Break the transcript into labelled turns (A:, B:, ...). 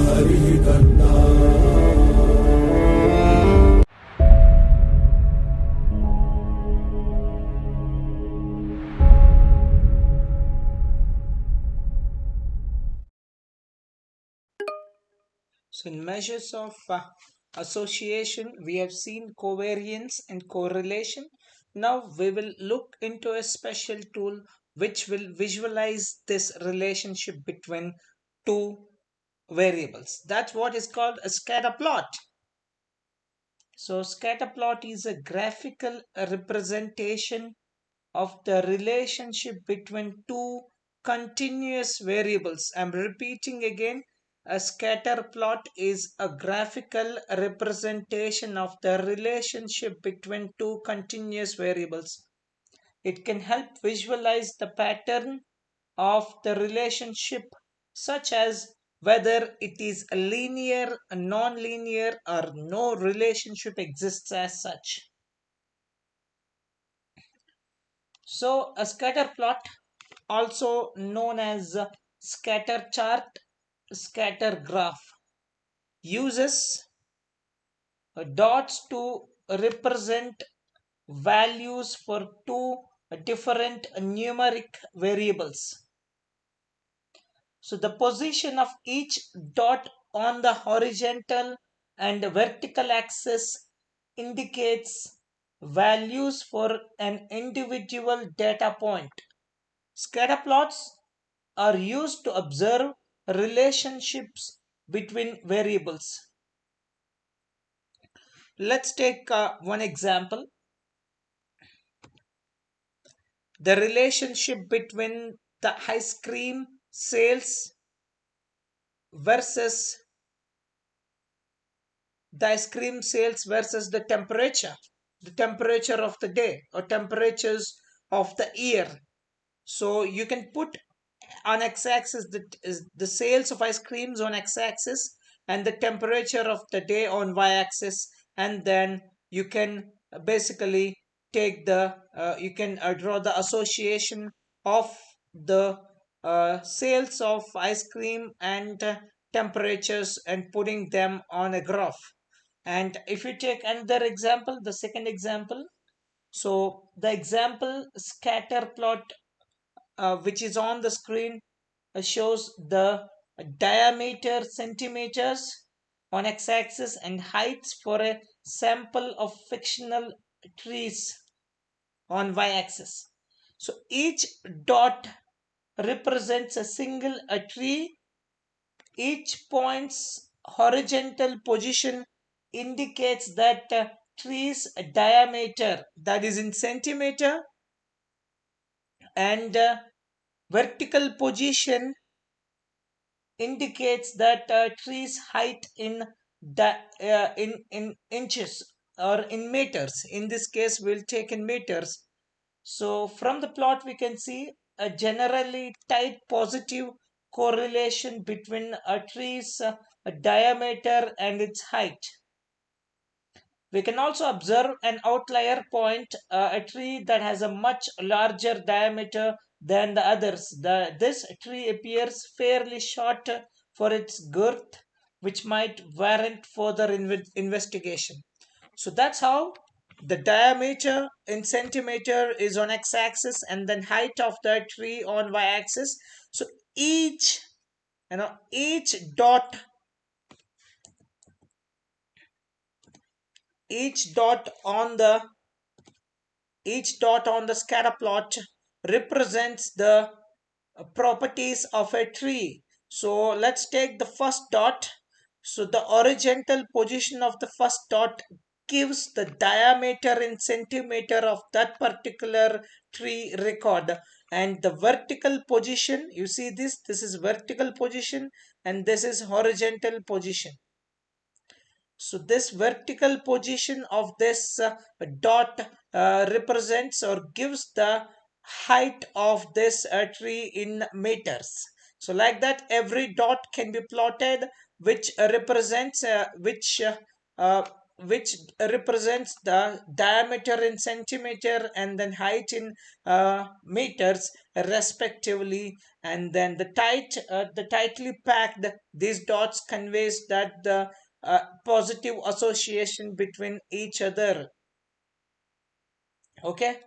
A: हरिः कर्ता।
B: So, in measures of association, we have seen covariance and correlation. Now, we will look into a special tool which will visualize this relationship between two variables. That's what is called a scatter plot. So, scatter plot is a graphical representation of the relationship between two continuous variables. I'm repeating again, a scatter plot is a graphical representation of the relationship between two continuous variables. It can help visualize the pattern of the relationship, such as whether it is a linear, a non-linear, or no relationship exists as such. So, a scatter plot, also known as a scatter chart, scatter graph, uses dots to represent values for two different numeric variables. So, the position of each dot on the horizontal and vertical axis indicates values for an individual data point. Scatter plots are used to observe relationships between variables. Let's take one example. The relationship between the ice cream sales versus the temperature of the day or temperatures of the year. So you can put on x-axis the sales of ice creams on x-axis and the temperature of the day on y-axis, and then you can basically take the you can draw the association of the sales of ice cream and temperatures and putting them on a graph. And if you take another example, the second example, so the example scatter plot which is on the screen shows the diameter centimeters on x-axis and heights for a sample of fictional trees on y-axis. So each dot represents a single tree. Each point's horizontal position indicates that tree's diameter, that is in centimeter, and vertical position indicates that tree's height in inches or in meters. In this case, we'll take in meters. So from the plot, we can see a generally tight positive correlation between a tree's diameter and its height. We can also observe an outlier point, a tree that has a much larger diameter than the others. This tree appears fairly short for its girth, which might warrant further investigation. So that's how the diameter in centimeter is on x-axis and then height of the tree on y-axis. So each each dot each dot on the each dot on the scatter plot represents the properties of a tree. So let's take the first dot. So the horizontal position of the first dot gives the diameter in centimeter of that particular tree record, and the vertical position, you see this is vertical position and this is horizontal position. So this vertical position of this dot represents or gives the height of this tree in meters. So like that, every dot can be plotted which represents which which represents the diameter in centimeter and then height in meters respectively. And then the tightly packed, these dots conveys that the positive association between each other. Okay.